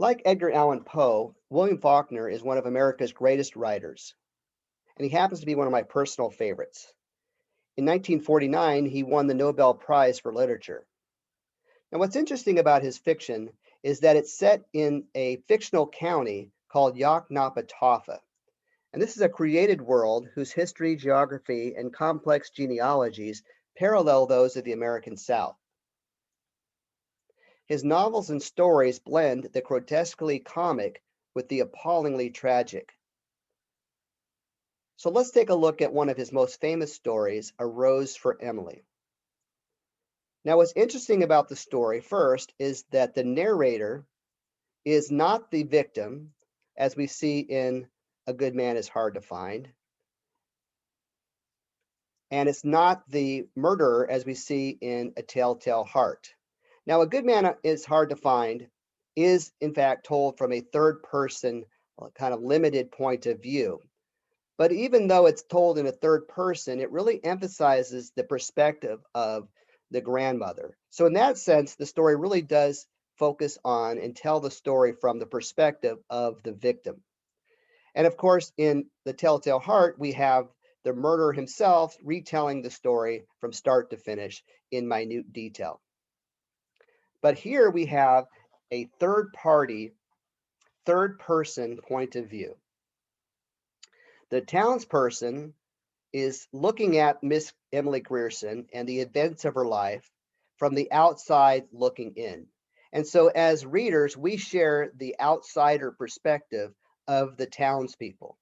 Like Edgar Allan Poe, William Faulkner is one of America's greatest writers, and he happens to be one of my personal favorites. In 1949, he won the Nobel Prize for Literature. Now, what's interesting about his fiction is that it's set in a fictional county called Yoknapatawpha. And this is a created world whose history, geography, and complex genealogies parallel those of the American South. His novels and stories blend the grotesquely comic with the appallingly tragic. So let's take a look at one of his most famous stories, A Rose for Emily. Now, what's interesting about the story first is that the narrator is not the victim, as we see in A Good Man is Hard to Find, and it's not the murderer, as we see in A Telltale Heart. Now, A Good Man is Hard to Find is, in fact, told from a third person, kind of limited point of view. But even though it's told in a third person, it really emphasizes the perspective of the grandmother. So, in that sense, the story really does focus on and tell the story from the perspective of the victim. And of course, in The Telltale Heart, we have the murderer himself retelling the story from start to finish in minute detail. But here we have a third party, third person point of view. The townsperson is looking at Miss Emily Grierson and the events of her life from the outside looking in. And so, as readers, we share the outsider perspective of the townspeople.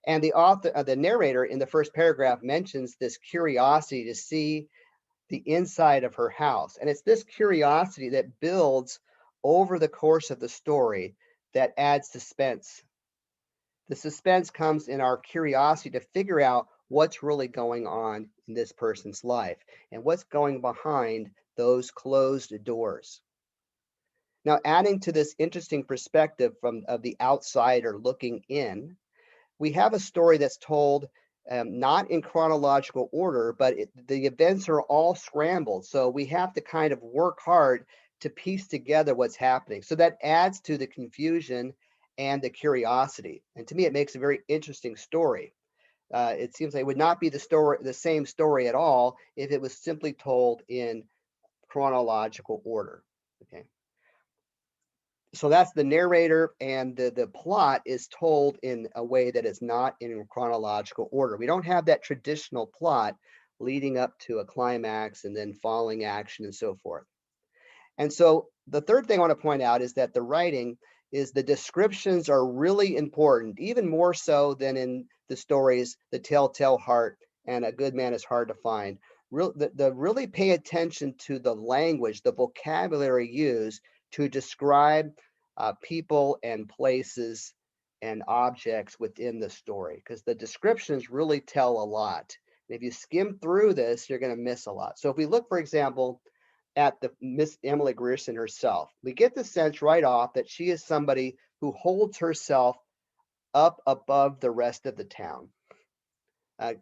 And the author, the narrator in the first paragraph mentions this curiosity to see the inside of her house. And it's this curiosity that builds over the course of the story that adds suspense. The suspense comes in our curiosity to figure out what's really going on in this person's life and what's going behind those closed doors. Now, adding to this interesting perspective from of the outsider looking in, we have a story that's told not in chronological order, but the events are all scrambled. So we have to kind of work hard to piece together what's happening. So that adds to the confusion and the curiosity. And to me, it makes a very interesting story. It seems like it would not be the same story at all if it was simply told in chronological order. Okay. So that's the narrator, and the plot is told in a way that is not in chronological order. We don't have that traditional plot leading up to a climax and then following action and so forth. And so the third thing I want to point out is that the writing is the descriptions are really important, even more so than in the stories The Telltale Heart and A Good Man is Hard to Find. Really pay attention to the language, the vocabulary used to describe people and places and objects within the story, because the descriptions really tell a lot. And if you skim through this, you're going to miss a lot. So if we look, for example, at the Miss Emily Grierson herself, we get the sense right off that she is somebody who holds herself up above the rest of the town.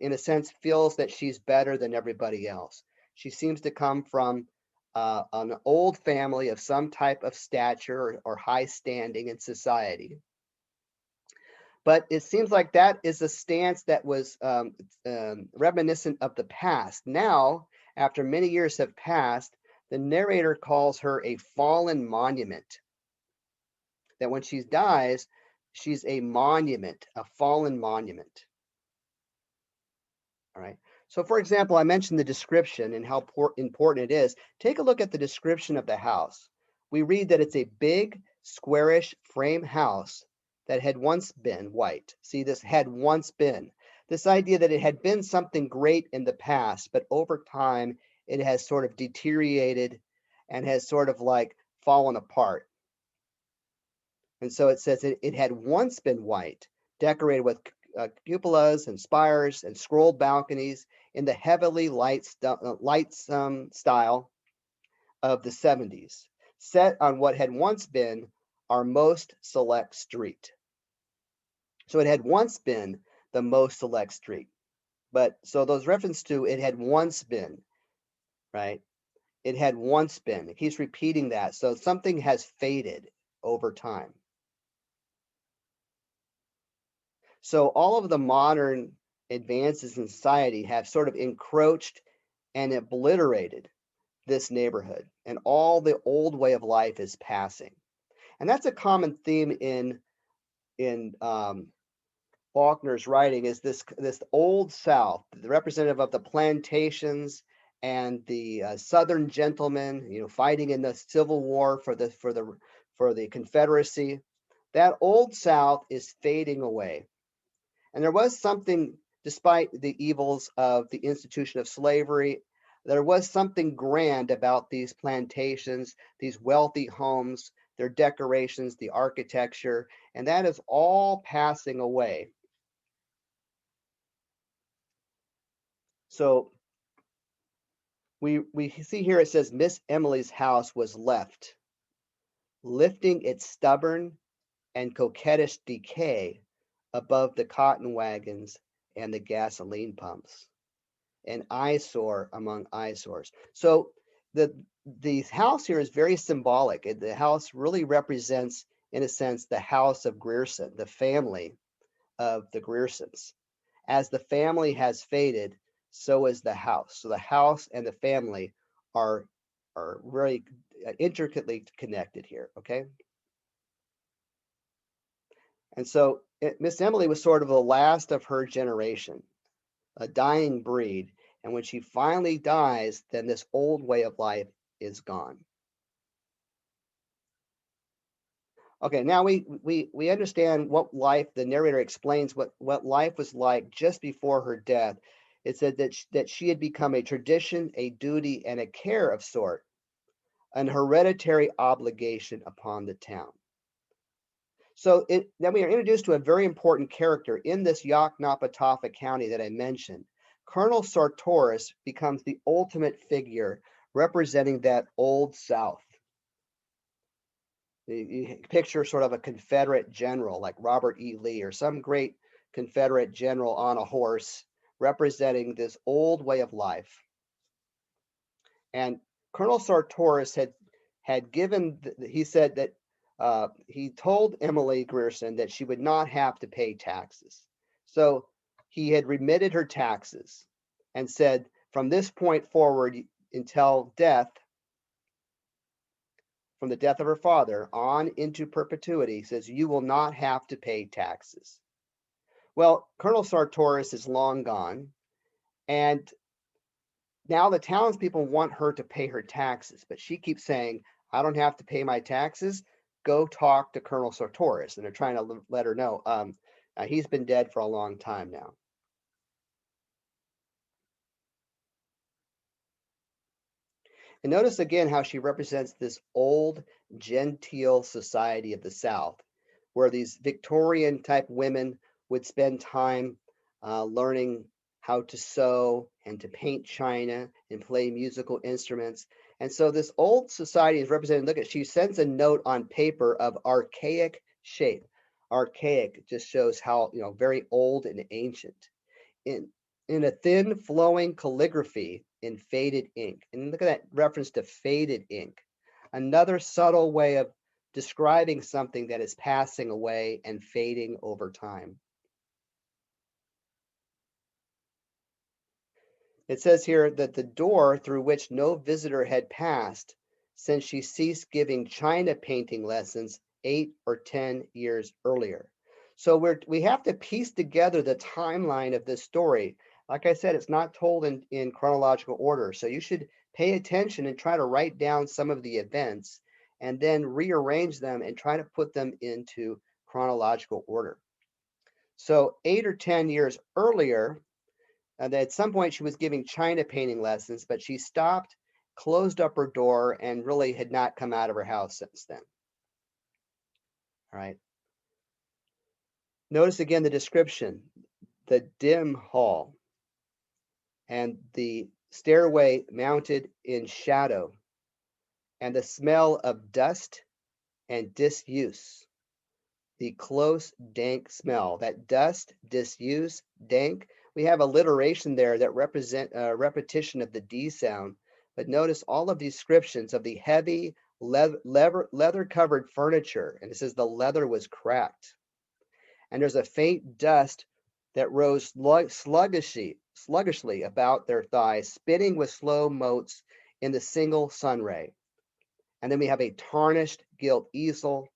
In a sense, feels that she's better than everybody else. She seems to come from an old family of some type of stature or high standing in society. But it seems like that is a stance that was reminiscent of the past. Now, after many years have passed, the narrator calls her a fallen monument. That when she dies, she's a monument, a fallen monument. All right. So, for example, I mentioned the description and how important it is. Take a look at the description of the house. We read that it's a big, squarish frame house that had once been white. See, this had once been. This idea that it had been something great in the past, but over time it has sort of deteriorated and has sort of like fallen apart. And so it says it had once been white, decorated with cupolas and spires and scrolled balconies in the heavily lightsome style of the 70s, set on what had once been our most select street. So it had once been the most select street. But so those reference to it had once been, right? It had once been. It keeps repeating that. So something has faded over time. So all of the modern advances in society have sort of encroached and obliterated this neighborhood, and all the old way of life is passing. And that's a common theme in Faulkner's writing, is this old South, the representative of the plantations and the Southern gentlemen, fighting in the Civil War for the Confederacy. That old South is fading away. And there was something, despite the evils of the institution of slavery, there was something grand about these plantations, these wealthy homes, their decorations, the architecture, and that is all passing away. So we see here it says Miss Emily's house was left, lifting its stubborn and coquettish decay above the cotton wagons and the gasoline pumps, an eyesore among eyesores. So the house here is very symbolic. The house really represents, in a sense, the house of Grierson, the family of the Griersons. As the family has faded, so is the house. So the house and the family are very intricately connected here. Okay, and so Miss Emily was sort of the last of her generation, a dying breed. And when she finally dies, then this old way of life is gone. Okay, now we understand what life, the narrator explains what life was like just before her death. It said that she had become a tradition, a duty, and a care of sort, an hereditary obligation upon the town. So then we are introduced to a very important character in this Yoknapatawpha County that I mentioned. Colonel Sartoris becomes the ultimate figure representing that old South. You picture sort of a Confederate general like Robert E. Lee or some great Confederate general on a horse representing this old way of life. And Colonel Sartoris had given, he said that he told Emily Grierson that she would not have to pay taxes. So he had remitted her taxes and said, from this point forward until death, from the death of her father on into perpetuity, says, you will not have to pay taxes. Well, Colonel Sartoris is long gone, and now the townspeople want her to pay her taxes, but she keeps saying, I don't have to pay my taxes. Go talk to Colonel Sartoris. And they're trying to let her know he's been dead for a long time now. And notice again how she represents this old genteel society of the South, where these Victorian type women would spend time learning how to sew and to paint china and play musical instruments. And so this old society is represented. Look at, she sends a note on paper of archaic shape. Archaic just shows how, very old and ancient. In a thin flowing calligraphy in faded ink. And look at that reference to faded ink. Another subtle way of describing something that is passing away and fading over time. It says here that the door through which no visitor had passed since she ceased giving china painting lessons 8 or 10 years earlier. So we have to piece together the timeline of this story. Like I said, it's not told in chronological order. So you should pay attention and try to write down some of the events and then rearrange them and try to put them into chronological order. So 8 or 10 years earlier, that at some point she was giving china painting lessons, but she stopped, closed up her door, and really had not come out of her house since then. All right. Notice again the description, the dim hall and the stairway mounted in shadow and the smell of dust and disuse. The close, dank smell, that dust, disuse, dank. We have alliteration there that represent repetition of the D sound. But notice all of these descriptions of the heavy, leather covered furniture. And it says the leather was cracked. And there's a faint dust that rose sluggishly about their thighs, spinning with slow motes in the single sun ray. And then we have a tarnished gilt easel.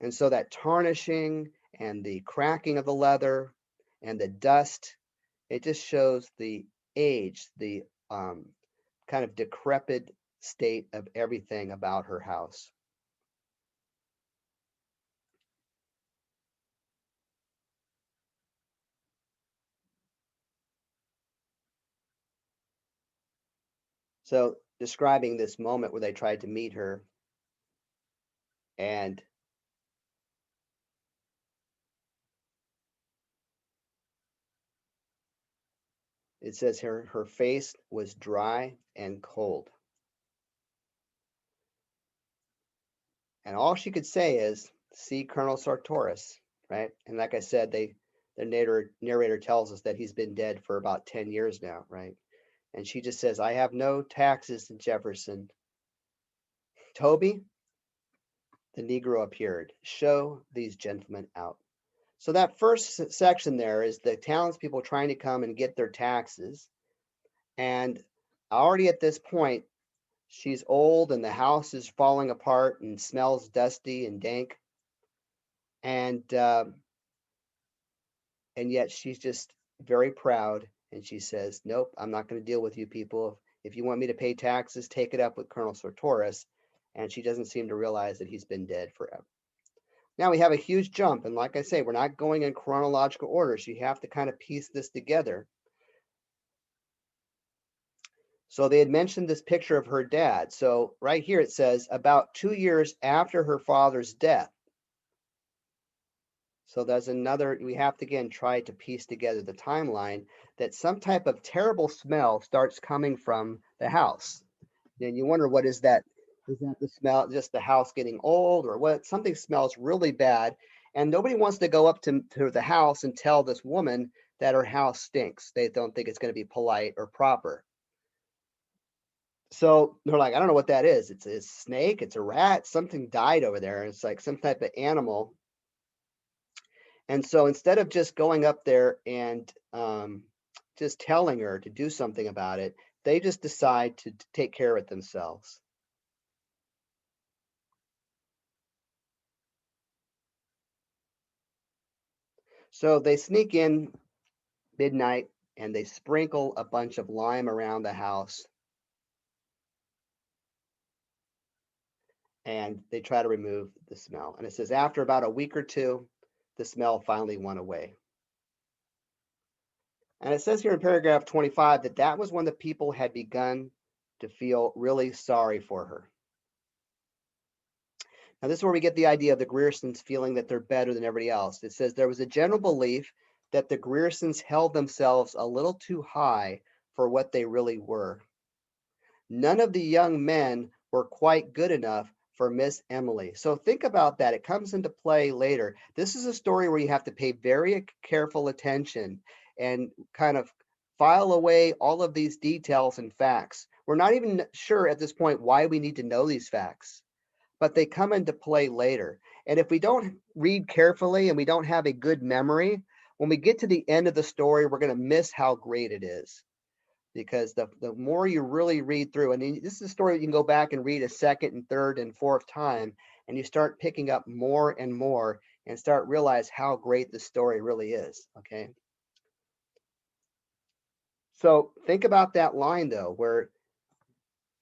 And so that tarnishing and the cracking of the leather and the dust, it just shows the age, the kind of decrepit state of everything about her house. So describing this moment where they tried to meet her, and it says here her face was dry and cold. And all she could say is, see Colonel Sartoris, right? And like I said, the narrator tells us that he's been dead for about 10 years now, right? And she just says, I have no taxes in Jefferson. Toby, the Negro appeared. Show these gentlemen out. So that first section there is the townspeople trying to come and get their taxes. And already at this point, she's old and the house is falling apart and smells dusty and dank. And yet she's just very proud. And she says, nope, I'm not going to deal with you people. If you want me to pay taxes, take it up with Colonel Sartoris. And she doesn't seem to realize that he's been dead forever. Now we have a huge jump. And like I say, we're not going in chronological order. So you have to kind of piece this together. So they had mentioned this picture of her dad. So right here it says about 2 years after her father's death. So there's another, we have to again try to piece together the timeline that some type of terrible smell starts coming from the house. And you wonder, what is that? Is that the smell, just the house getting old, or what? Something smells really bad. And nobody wants to go up to the house and tell this woman that her house stinks. They don't think it's going to be polite or proper. So they're like, I don't know what that is. It's a snake, it's a rat, something died over there. It's like some type of animal. And so instead of just going up there and just telling her to do something about it, they just decide to take care of it themselves. So they sneak in midnight and they sprinkle a bunch of lime around the house and they try to remove the smell. And it says after about a week or two, the smell finally went away. And it says here in paragraph 25 that that was when the people had begun to feel really sorry for her. Now, this is where we get the idea of the Griersons feeling that they're better than everybody else. It says there was a general belief that the Griersons held themselves a little too high for what they really were. None of the young men were quite good enough for Miss Emily. So think about that. It comes into play later. This is a story where you have to pay very careful attention and kind of file away all of these details and facts. We're not even sure at this point why we need to know these facts, but they come into play later. And if we don't read carefully and we don't have a good memory, when we get to the end of the story, we're going to miss how great it is. Because the more you really read through, and this is a story you can go back and read a second and third and fourth time, and you start picking up more and more and start realize how great the story really is. Okay. So think about that line though, where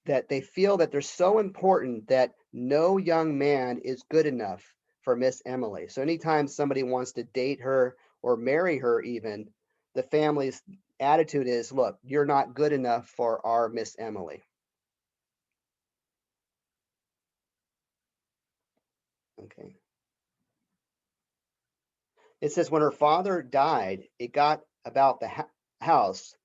that they feel that they're so important that no young man is good enough for Miss Emily. So anytime somebody wants to date her or marry her, even, the family's attitude is, look, you're not good enough for our Miss Emily. Okay. It says when her father died, it got about the house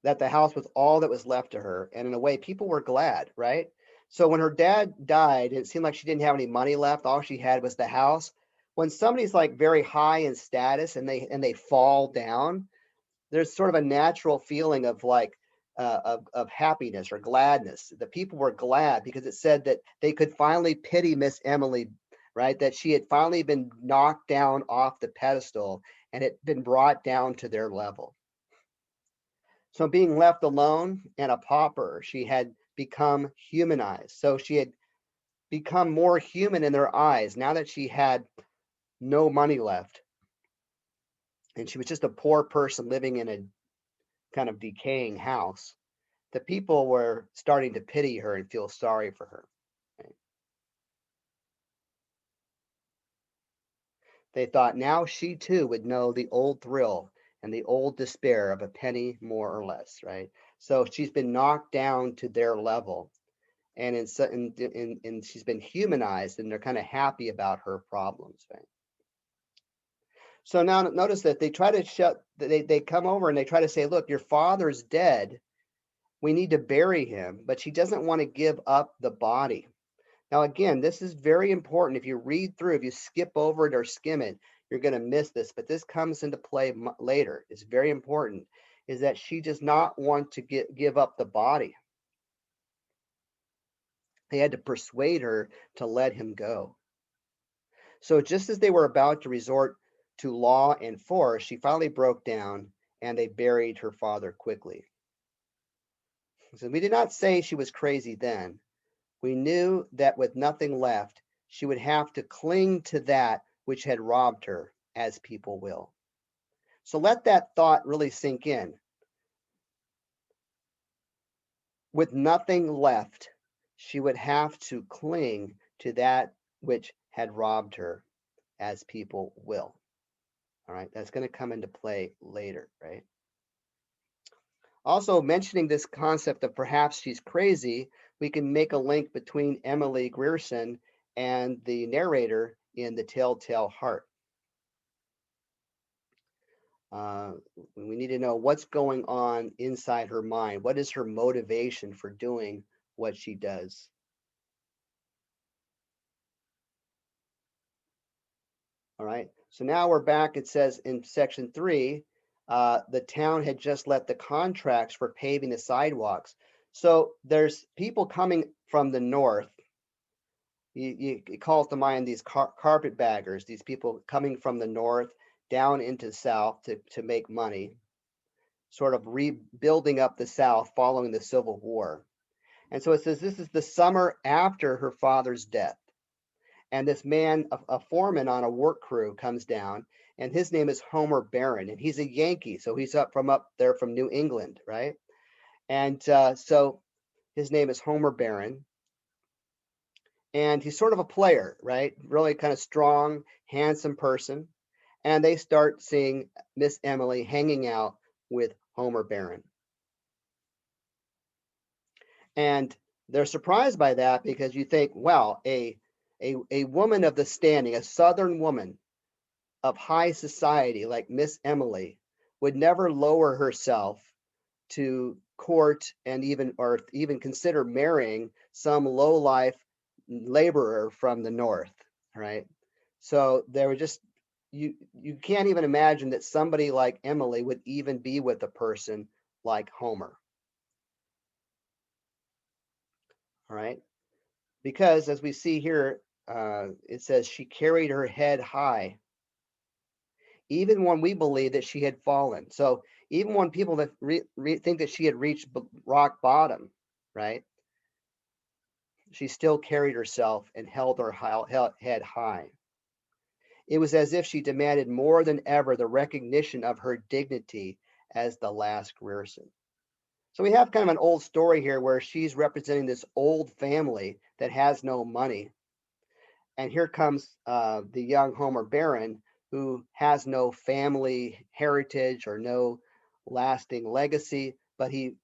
that the house was all that was left to her. And in a way, people were glad, right? So when her dad died, it seemed like she didn't have any money left. All she had was the house. When somebody's like very high in status and they fall down, there's sort of a natural feeling of like of happiness or gladness. The people were glad because it said that they could finally pity Miss Emily, right? That she had finally been knocked down off the pedestal and had been brought down to their level. So, being left alone and a pauper, she had become humanized. So, she had become more human in their eyes now that she had no money left. And she was just a poor person living in a kind of decaying house. The people were starting to pity her and feel sorry for her. Right? They thought now she too would know the old thrill and the old despair of a penny more or less, right? So she's been knocked down to their level, and she's been humanized, and they're kind of happy about her problems, right? So now notice that they try to they come over and they try to say, look, your father's dead. We need to bury him, but she doesn't want to give up the body. Now, again, this is very important. If you read through, if you skip over it or skim it, you're going to miss this. But this comes into play later. It's very important. Is that she does not want to give up the body. They had to persuade her to let him go. So just as they were about to resort to law and force, she finally broke down and they buried her father quickly. So we did not say she was crazy then. We knew that with nothing left, she would have to cling to that which had robbed her, as people will. So let that thought really sink in. With nothing left, she would have to cling to that which had robbed her, as people will. All right, that's going to come into play later, right? Also, mentioning this concept of perhaps she's crazy, we can make a link between Emily Grierson and the narrator in The Telltale Heart. Uh, we need to know what's going on inside her mind. What is her motivation for doing what she does? All right. So now we're back. It says in section 3, the town had just let the contracts for paving the sidewalks. So there's people coming from the north. You call to mind these carpetbaggers, these people coming from the north down into the south to make money, sort of rebuilding up the South following the Civil War. And so it says this is the summer after her father's death. And this man, a foreman on a work crew, comes down, and his name is Homer Barron, and he's a Yankee, so he's up there from New England, right? And so his name is Homer Barron, and he's sort of a player, right? Really kind of strong, handsome person. And they start seeing Miss Emily hanging out with Homer Barron. And they're surprised by that because you think, well, a woman of the standing, a Southern woman of high society like Miss Emily would never lower herself to court and even consider marrying some low life laborer from the north, right? So they were just you can't even imagine that somebody like Emily would even be with a person like Homer. All right. Because as we see here, it says she carried her head high, even when we believe that she had fallen. So even when people that think that she had reached rock bottom, right? She still carried herself and held her head high. It was as if she demanded more than ever the recognition of her dignity as the last Grierson. So we have kind of an old story here where she's representing this old family that has no money. And here comes the young Homer Barron, who has no family heritage or no lasting legacy, but he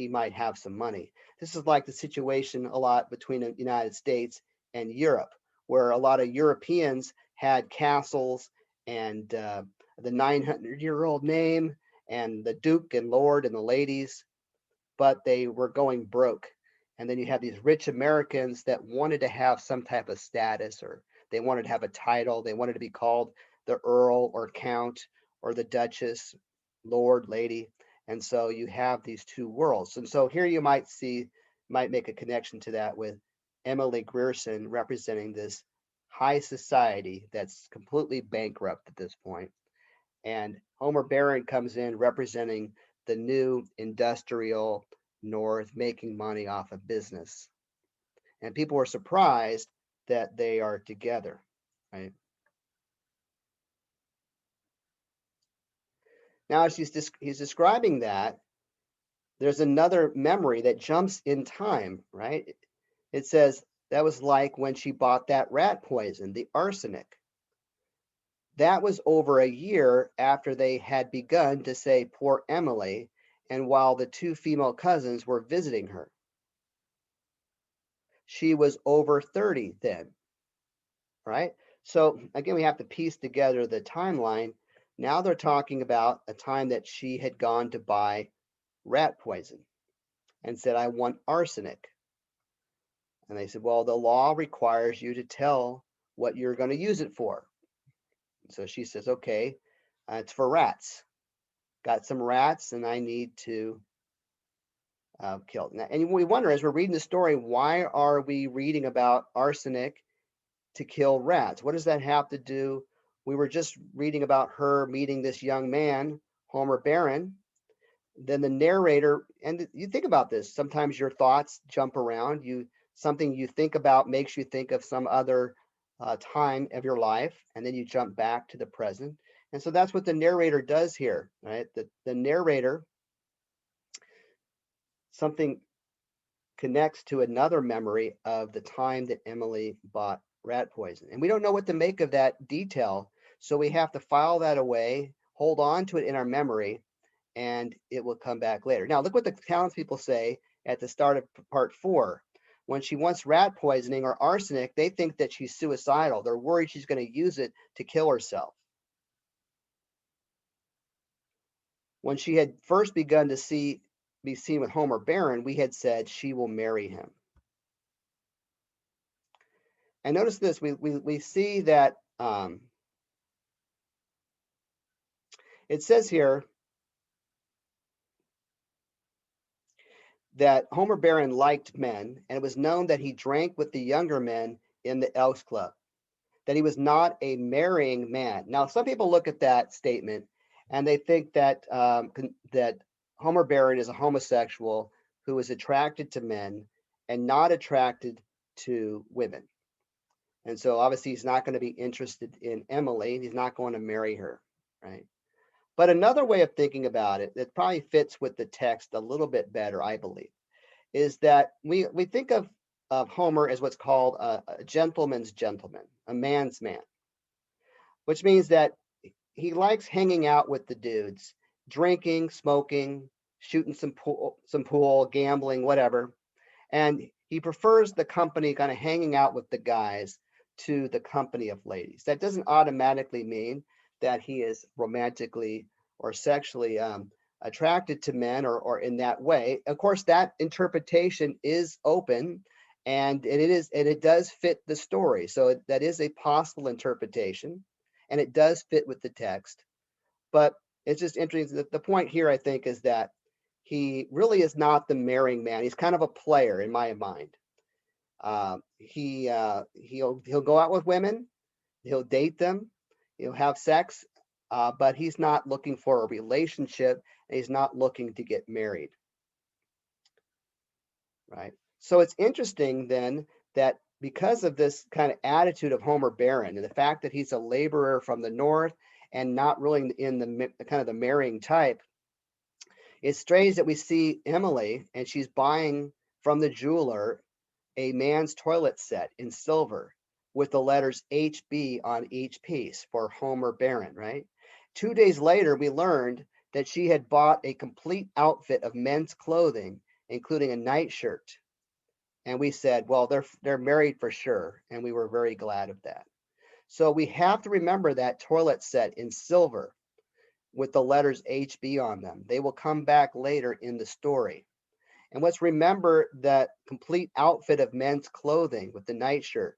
might have some money. This is like the situation a lot between the United States and Europe, where a lot of Europeans had castles and the 900-year-old name and the Duke and Lord and the ladies, but they were going broke. And then you have these rich Americans that wanted to have some type of status, or they wanted to have a title. They wanted to be called the Earl or Count or the Duchess, Lord, Lady. And so you have these two worlds. And so here you might make a connection to that with Emily Grierson representing this high society that's completely bankrupt at this point. And Homer Barron comes in representing the new industrial North making money off of business. And people were surprised that they are together, right? Now, as he's describing that, there's another memory that jumps in time, right? It says that was like when she bought that rat poison, the arsenic. That was over a year after they had begun to say poor Emily, and while the two female cousins were visiting her. She was over 30 then, right? So again, we have to piece together the timeline. Now they're talking about a time that she had gone to buy rat poison and said, I want arsenic. And they said, well, the law requires you to tell what you're going to use it for. So she says, okay, it's for rats. Got some rats and I need to kill them. And we wonder as we're reading the story, why are we reading about arsenic to kill rats? What does that have to do? We were just reading about her meeting this young man, Homer Barron. Then the narrator, and you think about this, sometimes your thoughts jump around. Something you think about makes you think of some other time of your life, and then you jump back to the present. And so that's what the narrator does here, right? The narrator, something connects to another memory of the time that Emily bought rat poison. And we don't know what to make of that detail. So we have to file that away, hold on to it in our memory, and it will come back later. Now, look what the townspeople say at the start of part 4. When she wants rat poisoning or arsenic, they think that she's suicidal. They're worried she's going to use it to kill herself. When she had first begun to be seen with Homer Barron, we had said she will marry him. And notice this, we see that it says here that Homer Barron liked men, and it was known that he drank with the younger men in the Elks Club, that he was not a marrying man. Now, some people look at that statement and they think that that Homer Barron is a homosexual who is attracted to men and not attracted to women. And so obviously he's not going to be interested in Emily. He's not going to marry her, right? But another way of thinking about it that probably fits with the text a little bit better, I believe, is that we think of Homer as what's called a gentleman's gentleman, a man's man, which means that he likes hanging out with the dudes, drinking, smoking, shooting some pool, gambling, whatever. And he prefers the company, kind of hanging out with the guys, to the company of ladies. That doesn't automatically mean that he is romantically or sexually attracted to men or in that way. Of course, that interpretation is open, and it does fit the story. So that is a possible interpretation, and it does fit with the text. But it's just interesting. The point here, I think, is that he really is not the marrying man. He's kind of a player in my mind. He'll go out with women, he'll date them, he'll have sex, but he's not looking for a relationship, and he's not looking to get married, right? So it's interesting then that because of this kind of attitude of Homer Barron and the fact that he's a laborer from the north and not really in the kind of the marrying type, it's strange that we see Emily and she's buying from the jeweler a man's toilet set in silver with the letters HB on each piece for Homer Barron, right? 2 days later, we learned that she had bought a complete outfit of men's clothing, including a nightshirt. And we said, well, they're married for sure. And we were very glad of that. So we have to remember that toilet set in silver with the letters HB on them. They will come back later in the story. And let's remember that complete outfit of men's clothing with the nightshirt.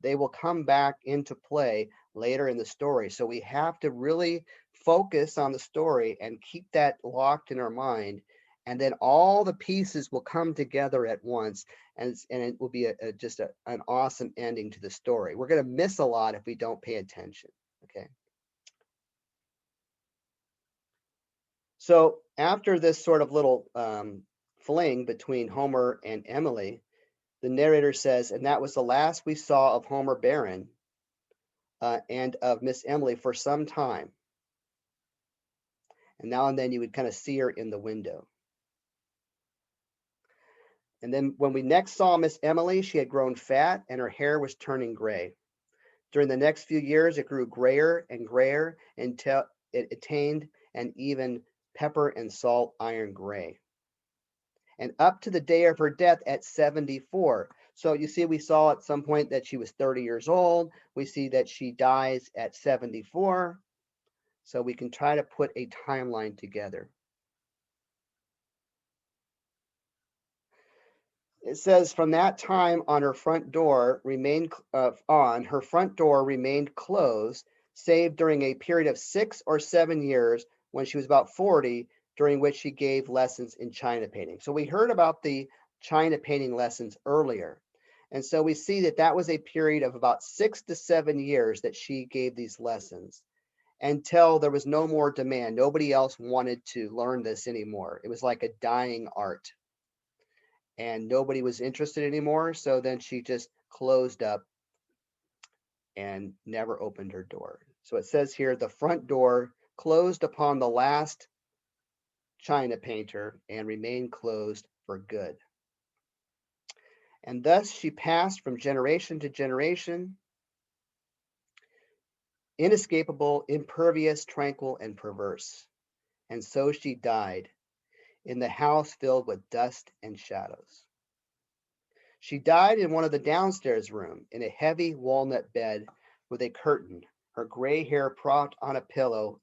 They will come back into play later in the story. So we have to really focus on the story and keep that locked in our mind, and then all the pieces will come together at once, and it will be just an awesome ending to the story. We're going to miss a lot if we don't pay attention. Okay. So after this sort of little fling between Homer and Emily, the narrator says, and that was the last we saw of Homer Barron and of Miss Emily for some time. And now and then you would kind of see her in the window. And then when we next saw Miss Emily, she had grown fat and her hair was turning gray. During the next few years, it grew grayer and grayer until it attained an even pepper and salt iron gray. And up to the day of her death at 74. So you see, we saw at some point that she was 30 years old. We see that she dies at 74. So we can try to put a timeline together. It says from that time on, her front door remained closed, save during a period of 6 or 7 years when she was about 40, during which she gave lessons in China painting. So we heard about the China painting lessons earlier. And so we see that that was a period of about 6 to 7 years that she gave these lessons until there was no more demand. Nobody else wanted to learn this anymore. It was like a dying art. And nobody was interested anymore. So then she just closed up and never opened her door. So it says here, the front door closed upon the last China painter and remained closed for good. And thus she passed from generation to generation, inescapable, impervious, tranquil, and perverse. And so she died in the house filled with dust and shadows. She died in one of the downstairs room in a heavy walnut bed with a curtain, her gray hair propped on a pillow,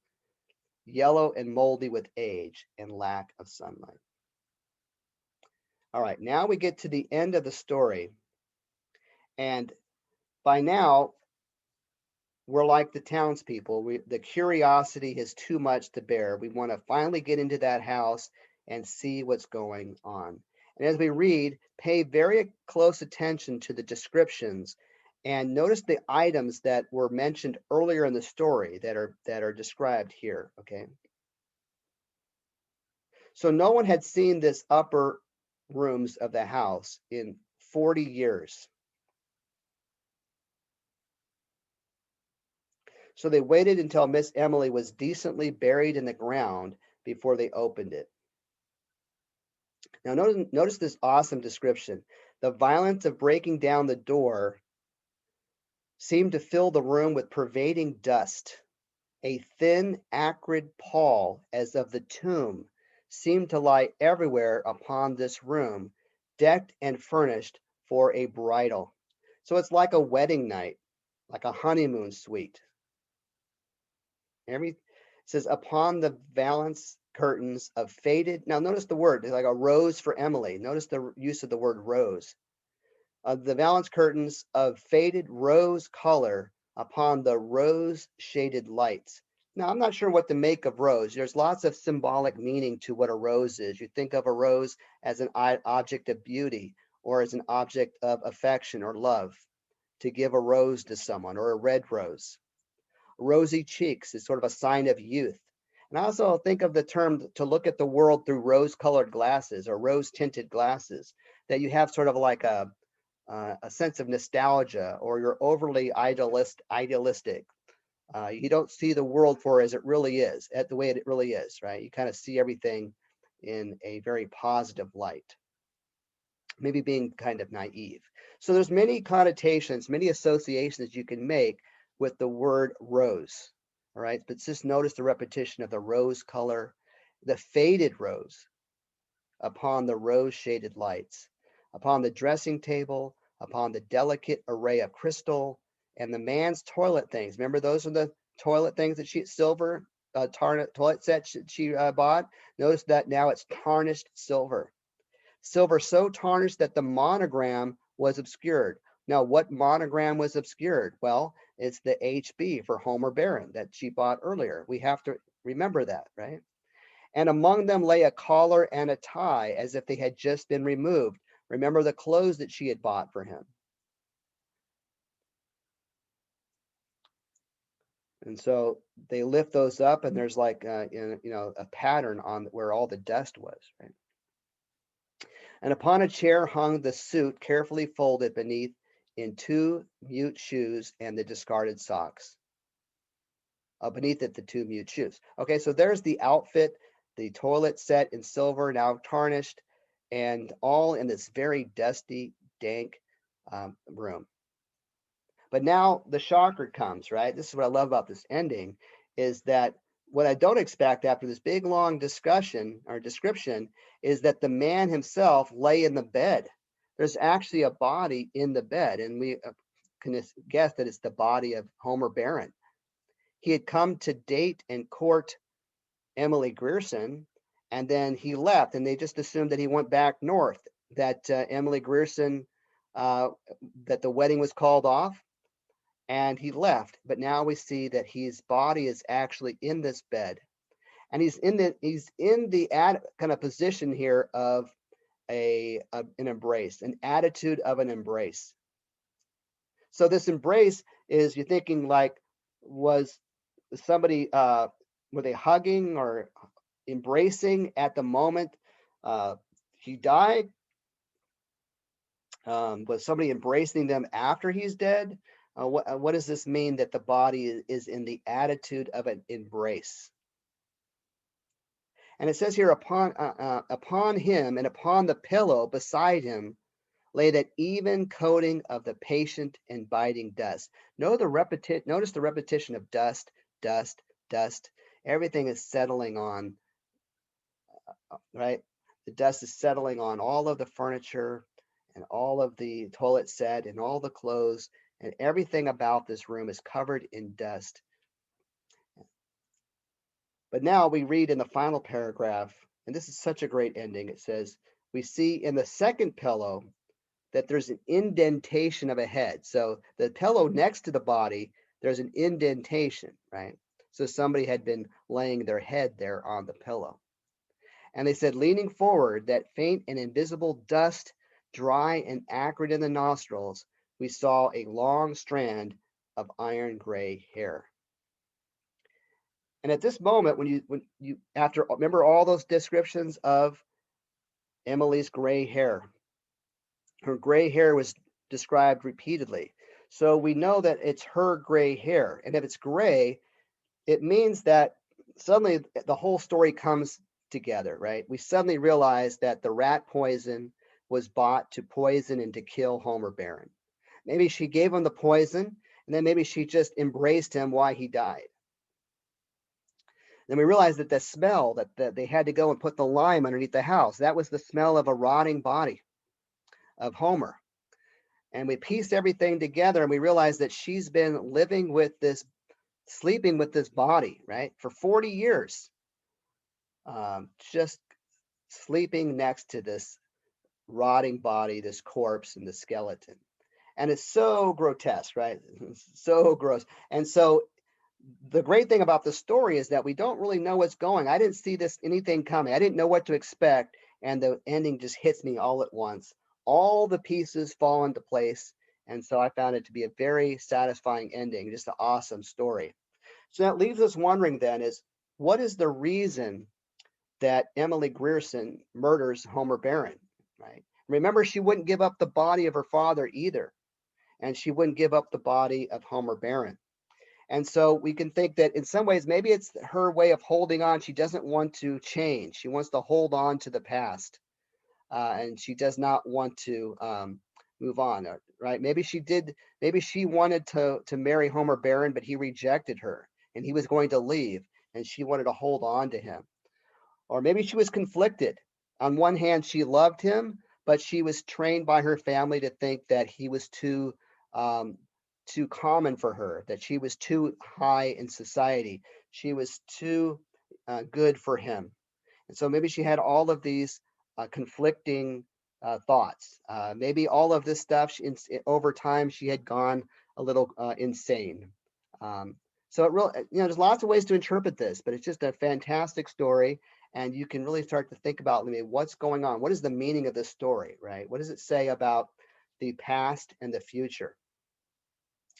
yellow and moldy with age and lack of sunlight. All right, now we get to the end of the story. And by now, we're like the townspeople. The curiosity is too much to bear. We want to finally get into that house and see what's going on. And as we read, pay very close attention to the descriptions and notice the items that were mentioned earlier in the story that are described here, okay? So no one had seen this upper rooms of the house in 40 years. So they waited until Miss Emily was decently buried in the ground before they opened it. Now notice this awesome description. The violence of breaking down the door seemed to fill the room with pervading dust. A thin, acrid pall, as of the tomb, seemed to lie everywhere upon this room, decked and furnished for a bridal. So it's like a wedding night, like a honeymoon suite. It says upon the valance curtains of faded. Now notice the word, it's like a rose for Emily. Notice the use of the word rose. The valance curtains of faded rose color upon the rose shaded lights. Now I'm not sure what to make of rose. There's lots of symbolic meaning to what a rose is. You think of a rose as an object of beauty or as an object of affection or love, to give a rose to someone, or a red rose. Rosy cheeks is sort of a sign of youth. And I also think of the term to look at the world through rose-colored glasses or rose-tinted glasses, that you have sort of like a sense of nostalgia, or you're overly idealistic. You don't see the world for as it really is, at the way it really is, right? You kind of see everything in a very positive light, maybe being kind of naive. So there's many connotations, many associations you can make with the word rose. All right, but just notice the repetition of the rose color, the faded rose upon the rose shaded lights, upon the dressing table, upon the delicate array of crystal, and the man's toilet things. Remember, those are the toilet things that silver toilet set she bought. Notice that now it's tarnished silver. Silver so tarnished that the monogram was obscured. Now, what monogram was obscured? Well, it's the HB for Homer Barron that she bought earlier. We have to Remember that, right? And among them lay a collar and a tie, as if they had just been removed. Remember the clothes that she had bought for him. And so they lift those up, and there's like a pattern on where all the dust was, right? And upon a chair hung the suit carefully folded beneath in two mute shoes and the discarded socks. Beneath it, the two mute shoes. Okay, so there's the outfit, the toilet set in silver, now tarnished, and all in this very dusty, dank room. But now the shocker comes, right? This is what I love about this ending, is that what I don't expect after this big long discussion or description is that the man himself lay in the bed. There's actually a body in the bed, and we can guess that it's the body of Homer Barron. He had come to date and court Emily Grierson, and then he left, and they just assumed that he went back north, that Emily Grierson, uh, that the wedding was called off, and he left. But now we see that his body is actually in this bed, and he's in the kind of position here of an embrace, an attitude of an embrace. So this embrace is, you're thinking like, was somebody were they hugging or embracing at the moment he died? Was somebody embracing them after he's dead? What does this mean that the body is in the attitude of an embrace? And it says here, upon him and upon the pillow beside him lay that even coating of the patient and biting dust. Notice the repetition of dust, dust, dust. Everything is settling on, right? The dust is settling on all of the furniture and all of the toilet set and all the clothes, and everything about this room is covered in dust. But now we read in the final paragraph, and this is such a great ending. It says, we see in the second pillow that there's an indentation of a head. So the pillow next to the body, there's an indentation, right? So somebody had been laying their head there on the pillow. And they said, leaning forward, that faint and invisible dust, dry and acrid in the nostrils, we saw a long strand of iron gray hair. And at this moment, when you after remember all those descriptions of Emily's gray hair, her gray hair was described repeatedly. So we know that it's her gray hair. And if it's gray, it means that suddenly the whole story comes together, right? We suddenly realize that the rat poison was bought to poison and to kill Homer Barron. Maybe she gave him the poison, and then maybe she just embraced him while he died. Then we realized that the smell that they had to go and put the lime underneath the house, that was the smell of a rotting body of Homer. And we pieced everything together, and we realized that she's been living with this, sleeping with this body, right, for 40 years, just sleeping next to this rotting body, this corpse and the skeleton. And it's so grotesque, right? It's so gross. And so the great thing about the story is that we don't really know what's going. I didn't see anything coming. I didn't know what to expect, and the ending just hits me all at once. All the pieces fall into place, and so I found it to be a very satisfying ending, just an awesome story. So that leaves us wondering then is, what is the reason that Emily Grierson murders Homer Barron, right? Remember, she wouldn't give up the body of her father either, and she wouldn't give up the body of Homer Barron. And so we can think that in some ways, maybe it's her way of holding on. She doesn't want to change. She wants to hold on to the past, and she does not want to move on, right? Maybe she did. Maybe she wanted to marry Homer Barron, but he rejected her, and he was going to leave, and she wanted to hold on to him. Or maybe she was conflicted. On one hand, she loved him, but she was trained by her family to think that he was um, too common for her, that she was too high in society. She was too good for him. And so maybe she had all of these conflicting thoughts. Maybe all of this stuff, over time, she had gone a little insane. Um, So it really, there's lots of ways to interpret this, but it's just a fantastic story. And you can really start to think about, I mean, what's going on? What is the meaning of this story, right? What does it say about the past and the future?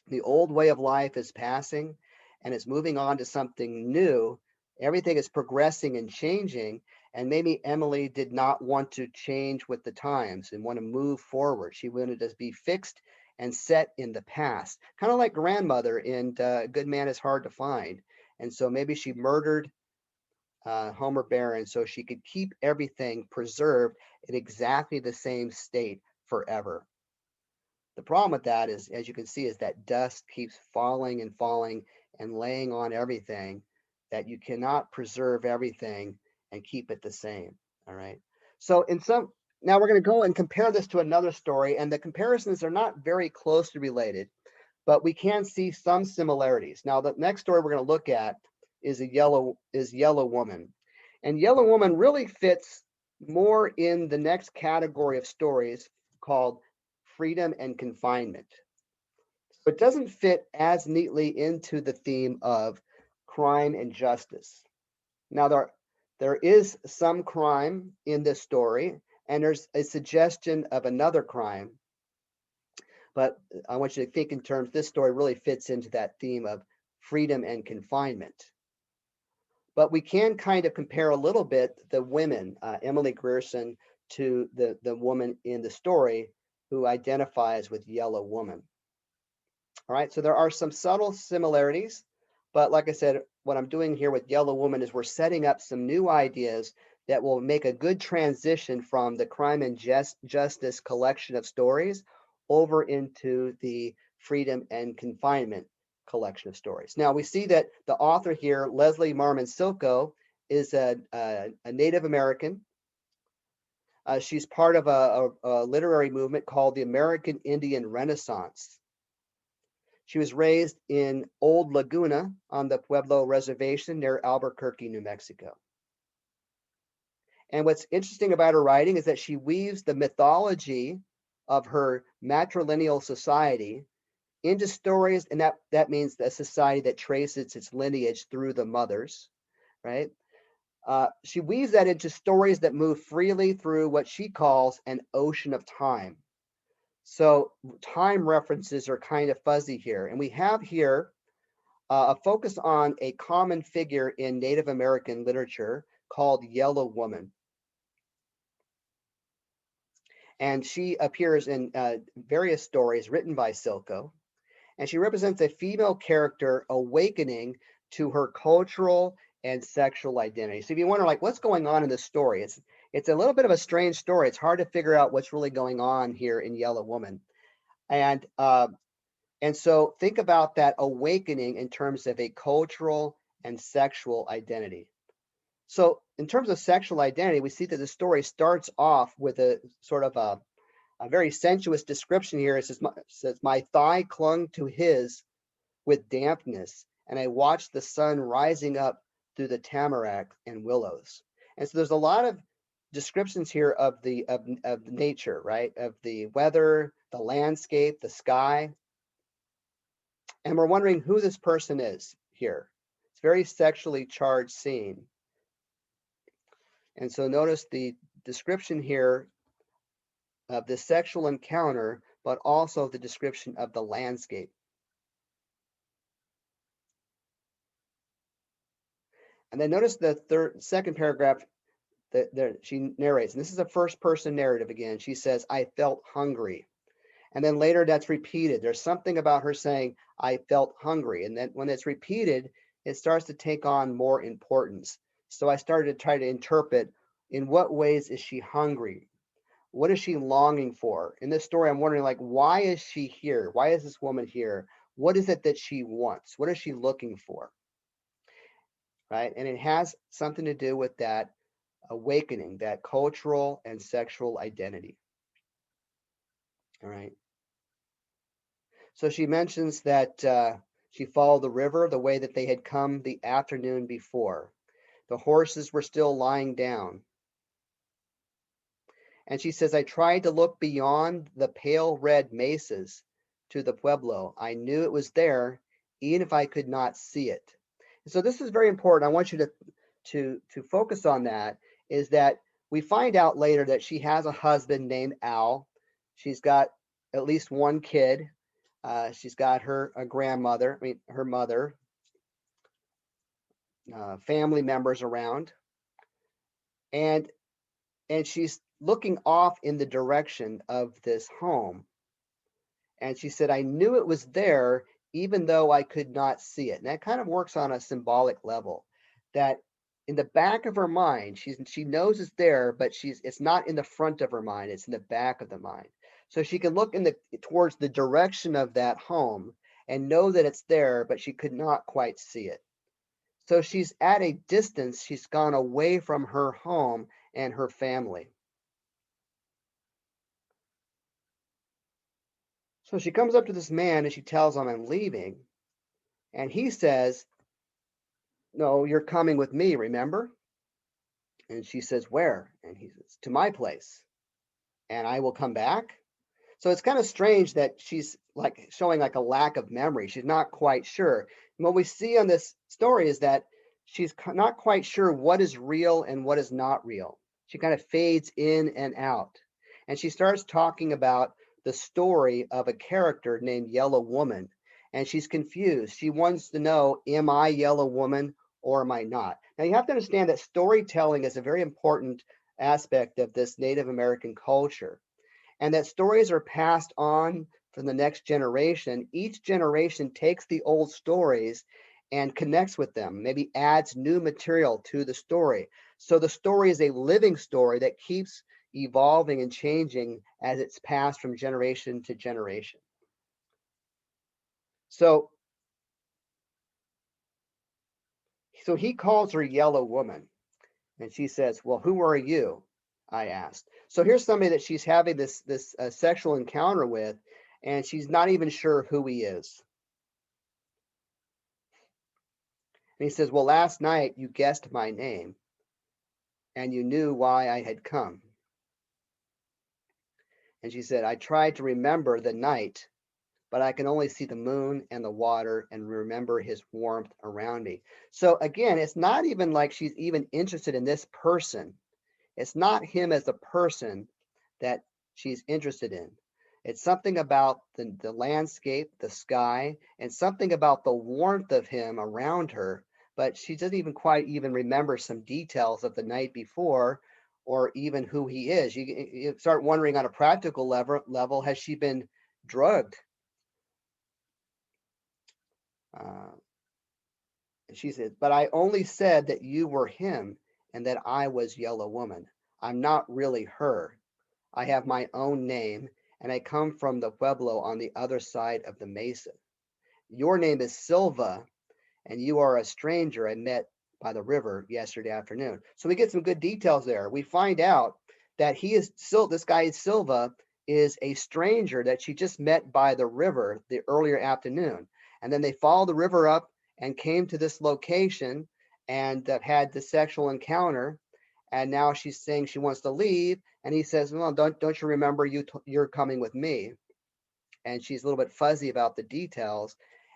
The old way of life is passing and it's moving on to something new. Everything is progressing and changing. And maybe Emily did not want to change with the times and want to move forward. She wanted to be fixed and set in the past, kind of like grandmother in Good Man is Hard to Find. And so maybe she murdered Homer Barron so she could keep everything preserved in exactly the same state forever. The problem with that is, as you can see, is that dust keeps falling and falling and laying on everything, that you cannot preserve everything and keep it the same. All right. So now we're going to go and compare this to another story, and the comparisons are not very closely related, but we can see some similarities. Now, the next story we're going to look at is Yellow Woman. And Yellow Woman really fits more in the next category of stories called freedom and confinement. So it doesn't fit as neatly into the theme of crime and justice. Now, there is some crime in this story, and there's a suggestion of another crime, but I want you to think in terms, this story really fits into that theme of freedom and confinement. But we can kind of compare a little bit the women, Emily Grierson, to the woman in the story who identifies with Yellow Woman. All right, so there are some subtle similarities, but like I said, what I'm doing here with Yellow Woman is we're setting up some new ideas that will make a good transition from the crime and justice collection of stories over into the freedom and confinement collection of stories. Now we see that the author here, Leslie Marmon Silko, is a Native American. She's part of a literary movement called the American Indian Renaissance. She was raised in Old Laguna on the Pueblo Reservation near Albuquerque, New Mexico. And what's interesting about her writing is that she weaves the mythology of her matrilineal society into stories, and that means a society that traces its lineage through the mothers, right? She weaves that into stories that move freely through what she calls an ocean of time. So time references are kind of fuzzy here. And we have here a focus on a common figure in Native American literature called Yellow Woman. And she appears in various stories written by Silko. And she represents a female character awakening to her cultural and sexual identity. So if you wonder, like, what's going on in this story, it's a little bit of a strange story. It's hard to figure out what's really going on here in Yellow Woman. And so think about that awakening in terms of a cultural and sexual identity. So in terms of sexual identity, we see that the story starts off with a sort of a very sensuous description here. It says, my thigh clung to his with dampness, and I watched the sun rising up through the tamarack and willows. And so there's a lot of descriptions here of of nature, right? Of the weather, the landscape, the sky. And we're wondering who this person is here. It's a very sexually charged scene. And so notice the description here of the sexual encounter, but also the description of the landscape. And then notice the second paragraph that she narrates. And this is a first person narrative again. She says, I felt hungry. And then later that's repeated. There's something about her saying, I felt hungry. And then when it's repeated, it starts to take on more importance. So I started to try to interpret, in what ways is she hungry? What is she longing for? In this story, I'm wondering, like, why is she here? Why is this woman here? What is it that she wants? What is she looking for? Right? And it has something to do with that awakening, that cultural and sexual identity. All right. So she mentions that she followed the river the way that they had come the afternoon before. The horses were still lying down. And she says, I tried to look beyond the pale red mesas to the pueblo. I knew it was there, even if I could not see it. And so this is very important. I want you to focus on that, is that we find out later that she has a husband named Al. She's got at least one kid. She's got her a grandmother, I mean her mother, family members around, and she's looking off in the direction of this home. And she said, I knew it was there even though I could not see it. And that kind of works on a symbolic level, that in the back of her mind, she knows it's there, but it's not in the front of her mind, it's in the back of the mind. So she can look towards the direction of that home and know that it's there, but she could not quite see it. So she's at a distance, she's gone away from her home and her family. So she comes up to this man and she tells him, I'm leaving. And he says, no, you're coming with me, remember? And she says, where? And he says, to my place. And I will come back. So it's kind of strange that she's like showing like a lack of memory. She's not quite sure. And what we see on this story is that she's not quite sure what is real and what is not real. She kind of fades in and out. And she starts talking about the story of a character named Yellow Woman. And she's confused. She wants to know, am I Yellow Woman or am I not? Now you have to understand that storytelling is a very important aspect of this Native American culture, and that stories are passed on from the next generation. Each generation takes the old stories and connects with them, maybe adds new material to the story. So the story is a living story that keeps evolving and changing as it's passed from generation to generation. So, so he calls her Yellow Woman, and she says, well, who are you? I asked. So here's somebody that she's having this sexual encounter with, and she's not even sure who he is. And he says, well, last night you guessed my name and you knew why I had come. And she said, I tried to remember the night, but I can only see the moon and the water and remember his warmth around me. So again, it's not even like she's even interested in this person. It's not him as a person that she's interested in. It's something about the landscape, the sky, and something about the warmth of him around her. But she doesn't even quite even remember some details of the night before or even who he is. You start wondering on a practical level, has she been drugged? Uh, she said, but I only said that you were him and that I was Yellow Woman. I'm not really her. I have my own name, and I come from the pueblo on the other side of the mesa. Your name is Silva, and you are a stranger I met by the river yesterday afternoon. So we get some good details there. We find out that this guy Silva is a stranger that she just met by the river the earlier afternoon. And then they followed the river up and came to this location and had the sexual encounter. And now she's saying she wants to leave. And he says, well, don't you remember you're coming with me? And she's a little bit fuzzy about the details.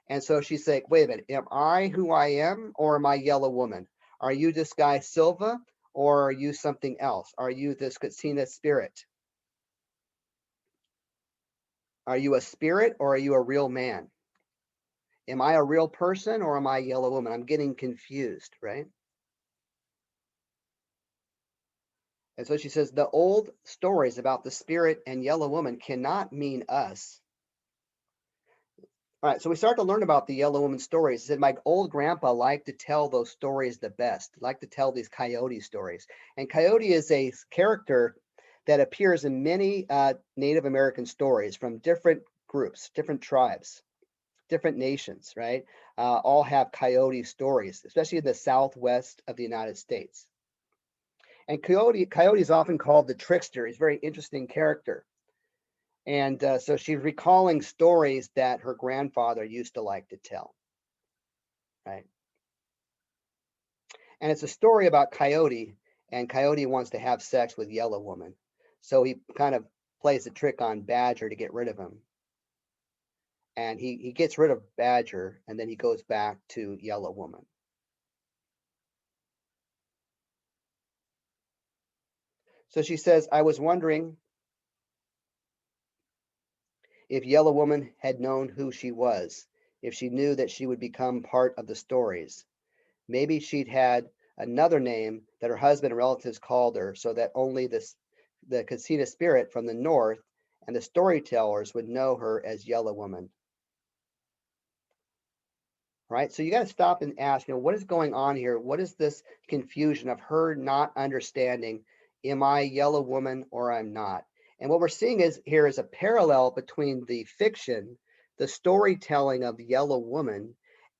And so she's like, wait a minute, am I who I am or am I Yellow Woman? Are you this guy Silva or are you something else? Are you this Katsina spirit? Are you a spirit or are you a real man? Am I a real person or am I Yellow Woman? I'm getting confused, right? And so she says, the old stories about the spirit and Yellow Woman cannot mean us. All right, so we start to learn about the Yellow Woman stories. He said, my old grandpa liked to tell those stories the best, liked to tell these coyote stories. And coyote is a character that appears in many Native American stories from different groups, different tribes, different nations, right? All have coyote stories, especially in the southwest of the United States. And coyote is often called the trickster. He's a very interesting character. And so she's recalling stories that her grandfather used to like to tell, right? And it's a story about Coyote, and Coyote wants to have sex with Yellow Woman. So he kind of plays a trick on Badger to get rid of him. and he gets rid of Badger, and then he goes back to Yellow Woman. So she says, I was wondering if Yellow Woman had known who she was, if she knew that she would become part of the stories. Maybe she'd had another name that her husband and relatives called her, so that only the Casita spirit from the north and the storytellers would know her as Yellow Woman. Right? So you got to stop and ask, what is going on here? What is this confusion of her not understanding, am I Yellow Woman or I'm not? And what we're seeing here is a parallel between the fiction, the storytelling of the Yellow Woman,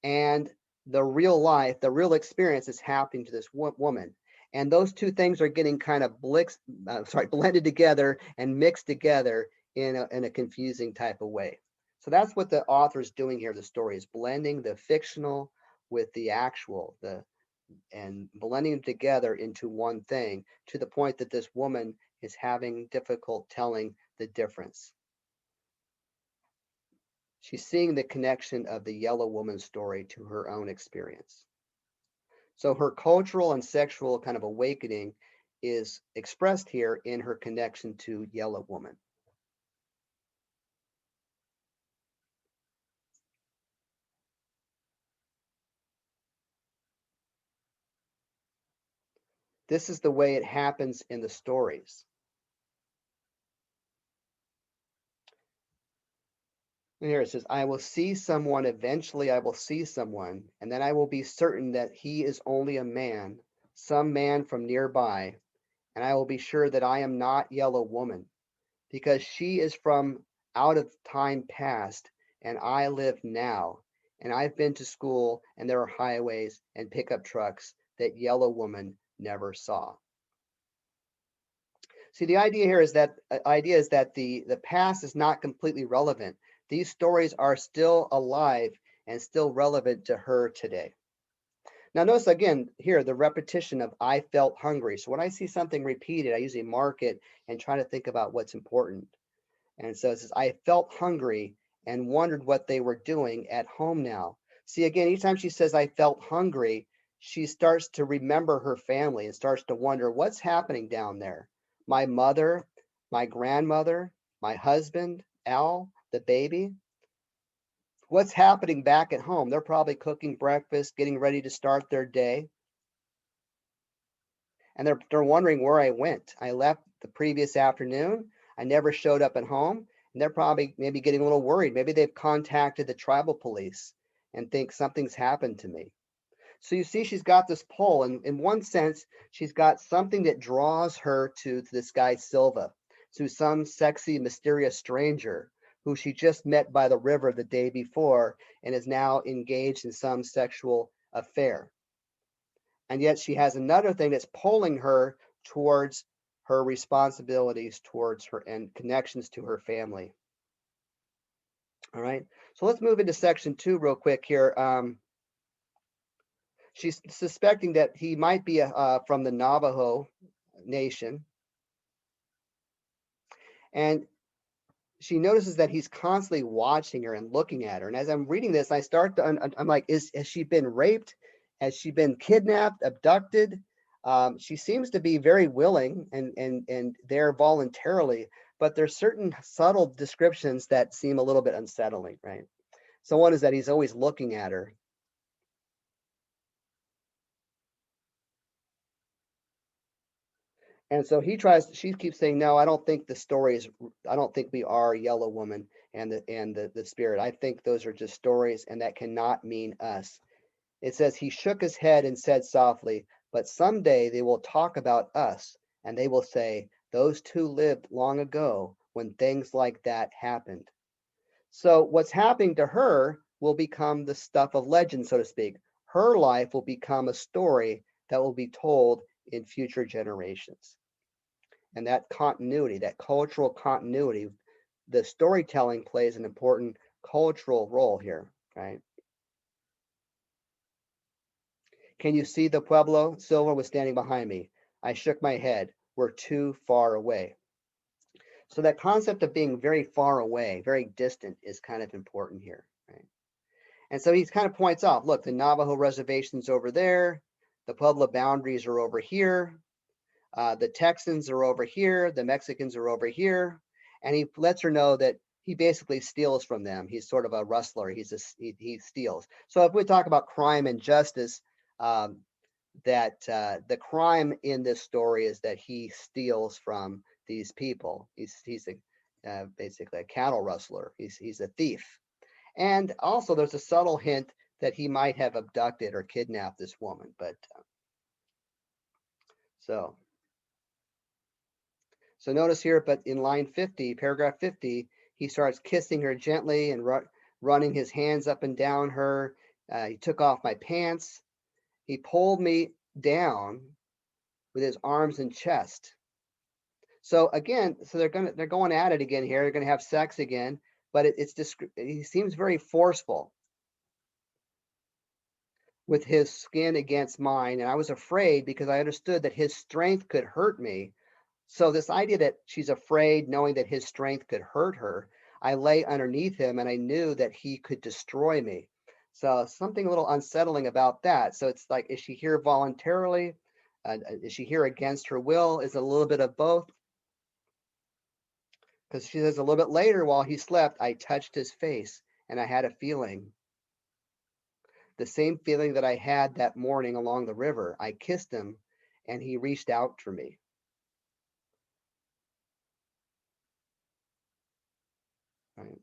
and the real life, the real experience that's happening to this woman. And those two things are getting kind of blended together and mixed together in a confusing type of way. So that's what the author is doing here. The story is blending the fictional with the actual, and blending them together into one thing, to the point that this woman is having difficult telling the difference. She's seeing the connection of the Yellow Woman story to her own experience. So her cultural and sexual kind of awakening is expressed here in her connection to Yellow Woman. This is the way it happens in the stories. Here it says, I will see someone, eventually I will see someone, and then I will be certain that he is only a man, some man from nearby, and I will be sure that I am not Yellow Woman, because she is from out of time past, and I live now, and I've been to school, and there are highways and pickup trucks that Yellow Woman never saw. See, the idea here is that the past is not completely relevant. These stories are still alive and still relevant to her today. Now, notice again here the repetition of I felt hungry. So when I see something repeated, I usually mark it and try to think about what's important. And so it says, I felt hungry and wondered what they were doing at home now. See, again, each time she says, I felt hungry, she starts to remember her family and starts to wonder what's happening down there. My mother, my grandmother, my husband, Al, the baby. What's happening back at home? They're probably cooking breakfast, getting ready to start their day. And they're wondering where I went. I left the previous afternoon. I never showed up at home. And they're probably maybe getting a little worried. Maybe they've contacted the tribal police and think something's happened to me. So you see, she's got this pull. And in one sense, she's got something that draws her to this guy, Silva, to some sexy, mysterious stranger who she just met by the river the day before and is now engaged in some sexual affair. And yet she has another thing that's pulling her towards her responsibilities towards her and connections to her family. All right, so let's move into section 2 real quick here. She's suspecting that he might be from the Navajo nation, and she notices that he's constantly watching her and looking at her. And as I'm reading this, I start to, I'm like, has she been raped? Has she been kidnapped, abducted? She seems to be very willing and there voluntarily, but there's certain subtle descriptions that seem a little bit unsettling, right? So one is that he's always looking at her. And so she keeps saying, no, I don't think the story is, I don't think we are Yellow Woman and the spirit. I think those are just stories and that cannot mean us. It says, he shook his head and said softly, but someday they will talk about us and they will say, those two lived long ago when things like that happened. So what's happening to her will become the stuff of legend, so to speak. Her life will become a story that will be told in future generations. And that continuity, that cultural continuity, the storytelling plays an important cultural role here, right? Can you see the Pueblo? Silva was standing behind me. I shook my head. We're too far away. So that concept of being very far away, very distant is kind of important here, right? And so he kind of points out, look, the Navajo reservation's over there, the Pueblo boundaries are over here, the Texans are over here, the Mexicans are over here, and he lets her know that he basically steals from them. He's sort of a rustler. He steals. So if we talk about crime and justice, um, that the crime in this story is that he steals from these people. Basically a cattle rustler. He's a thief. And also, there's a subtle hint that he might have abducted or kidnapped this woman. But so so notice here, but in line 50, paragraph 50, he starts kissing her gently and running his hands up and down her. He took off my pants. He pulled me down with his arms and chest. So again, so they're going at it again here. They're going to have sex again, but it's just he seems very forceful with his skin against mine, and I was afraid because I understood that his strength could hurt me. So this idea that she's afraid, knowing that his strength could hurt her, I lay underneath him, and I knew that he could destroy me. So something a little unsettling about that. So it's like, is she here voluntarily? Is she here against her will? Is it a little bit of both? Because she says a little bit later, while he slept, I touched his face and I had a feeling, the same feeling that I had that morning along the river. I kissed him and he reached out for me. Right.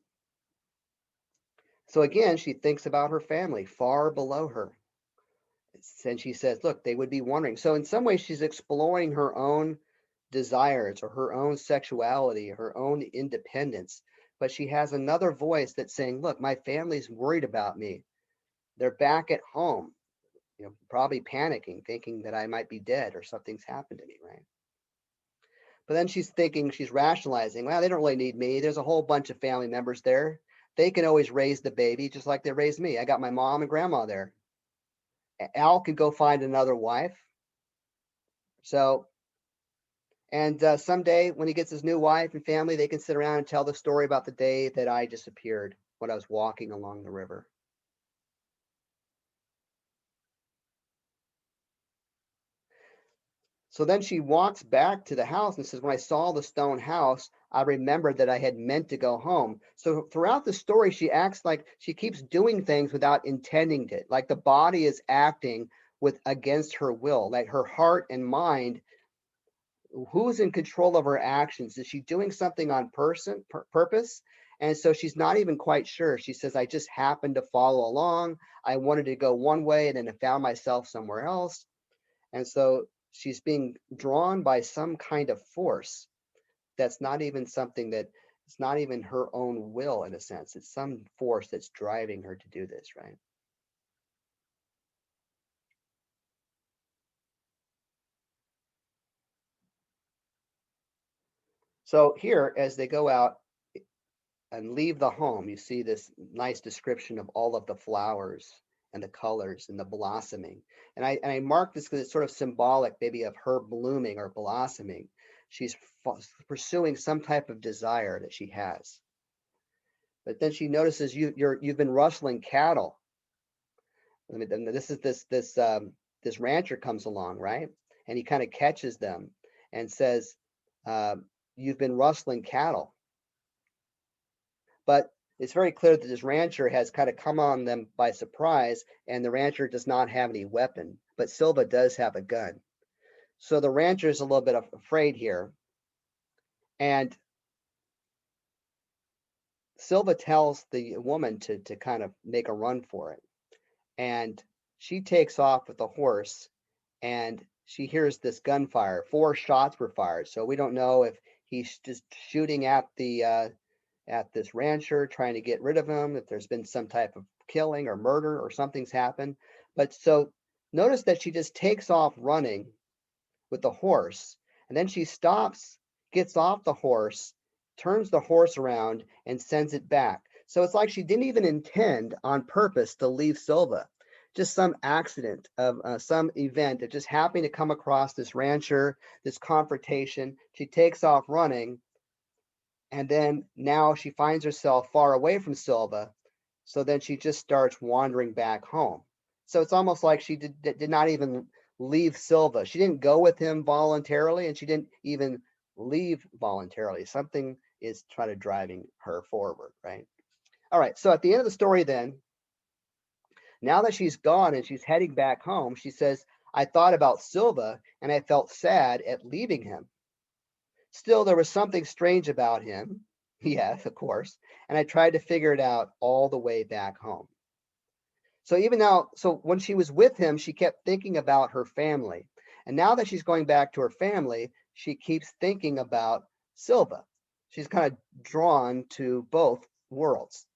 So again, she thinks about her family far below her. And she says, look, they would be wondering. So in some ways, she's exploring her own desires or her own sexuality, her own independence. But she has another voice that's saying, look, my family's worried about me. They're back at home, probably panicking, thinking that I might be dead or something's happened to me, right? But then she's thinking, she's rationalizing, well, they don't really need me. There's a whole bunch of family members there. They can always raise the baby just like they raised me. I got my mom and grandma there. Al could go find another wife. So, and someday when he gets his new wife and family, they can sit around and tell the story about the day that I disappeared when I was walking along the river. So then she walks back to the house and says, when I saw the stone house, I remembered that I had meant to go home. So throughout the story, she acts like she keeps doing things without intending it. Like the body is acting with against her will, like her heart and mind. Who's in control of her actions? Is she doing something on purpose? And so she's not even quite sure. She says, I just happened to follow along. I wanted to go one way and then I found myself somewhere else. And so she's being drawn by some kind of force that's not even something that it's not even her own will in a sense. It's some force that's driving her to do this, right? So here, as they go out and leave the home, you see this nice description of all of the flowers and the colors and the blossoming. And I mark this because it's sort of symbolic, maybe of her blooming or blossoming. She's pursuing some type of desire that she has. But then she notices you've been rustling cattle. I mean, this rancher comes along, right? And he kind of catches them and says, uh, "You've been rustling cattle." But it's very clear that this rancher has kind of come on them by surprise, and the rancher does not have any weapon, but Silva does have a gun. So the rancher is a little bit afraid here, and Silva tells the woman to kind of make a run for it. And she takes off with the horse and she hears this gunfire. 4 shots were fired. So we don't know if he's just shooting at this rancher, trying to get rid of him, if there's been some type of killing or murder or something's happened. But so notice that she just takes off running with the horse, and then she stops, gets off the horse, turns the horse around, and sends it back. So it's like she didn't even intend on purpose to leave Silva. Just some accident of some event that just happened to come across this rancher, this confrontation. She takes off running, And then now she finds herself far away from Silva. So then she just starts wandering back home. So it's almost like she did not even leave Silva. She didn't go with him voluntarily, and she didn't even leave voluntarily. Something is trying to driving her forward, right? All right. So at the end of the story, then, now that she's gone and she's heading back home, she says, I thought about Silva and I felt sad at leaving him. Still, there was something strange about him. Yes, of course. And I tried to figure it out all the way back home. So even now, so when she was with him, she kept thinking about her family. And now that she's going back to her family, she keeps thinking about Silva. She's kind of drawn to both worlds.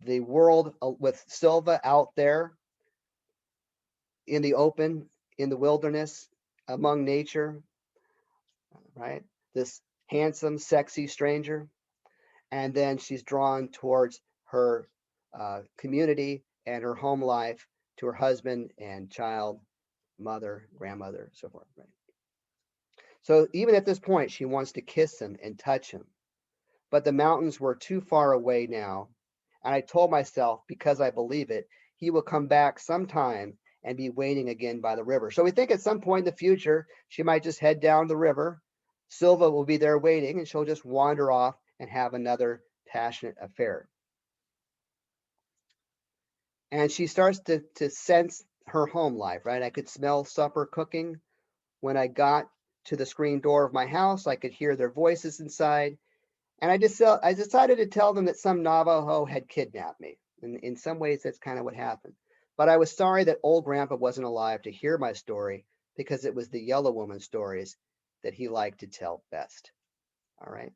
The world with Silva out there in the open, in the wilderness, among nature, right? This handsome, sexy stranger. And then she's drawn towards her community and her home life, to her husband and child, mother, grandmother, so forth. Right. So even at this point, she wants to kiss him and touch him, but the mountains were too far away now. And I told myself, because I believe it, he will come back sometime and be waiting again by the river. So we think at some point in the future, she might just head down the river. Silva will be there waiting, and she'll just wander off and have another passionate affair. And she starts to sense her home life, right? I could smell supper cooking. When I got to the screen door of my house, I could hear their voices inside. And I decided to tell them that some Navajo had kidnapped me. And in some ways, that's kind of what happened. But I was sorry that old Grandpa wasn't alive to hear my story, because it was the Yellow Woman stories that he liked to tell best. All right.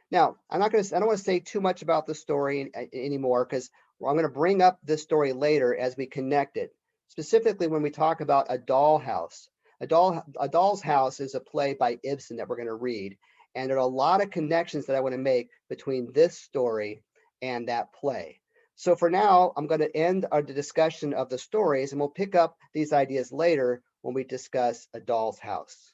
Now, I don't want to say too much about the story anymore, because I'm going to bring up this story later as we connect it, specifically when we talk about A Dollhouse. A Doll's House is a play by Ibsen that we're going to read. And there are a lot of connections that I want to make between this story and that play. So for now, I'm going to end the discussion of the stories, and we'll pick up these ideas later when we discuss A Doll's House.